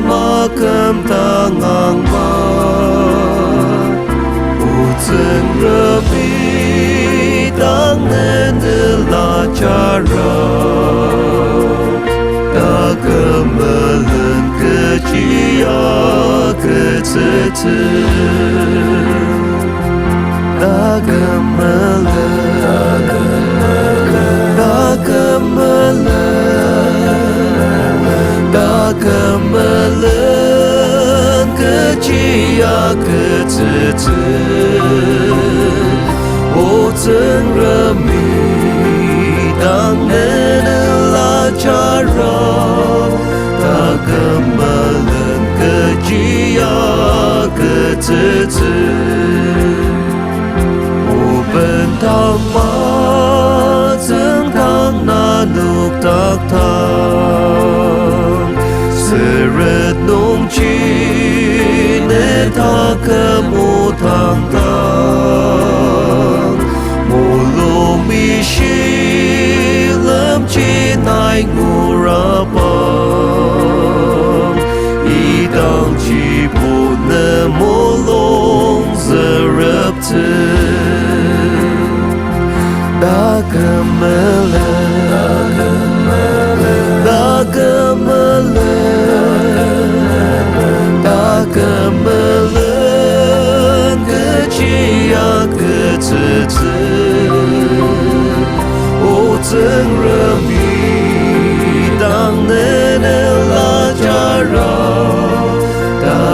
makam tangang ma Utseng repi tangan la cara Kemelan kecia kececer Kemelan kecia kececer Utseng remi tangan la cara Kemelan kecia kececer Bentang mateng tang nanuk tak tang Seret nung chi ne ta kemu tang tang Mulu mi shi lam chi nai ngurapang Idang chi pu ne molong zerep te Kemelan kecia kececer Utseng remi tangan la cara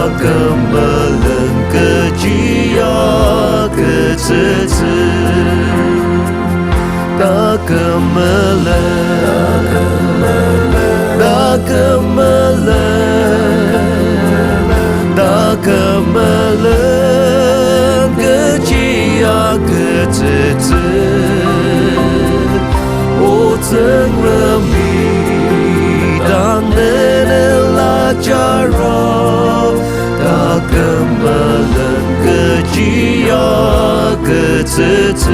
Kemelan kecia kececer Kemelan kecia kececer Utseng remi tangan la cara Kemelan kecia kececer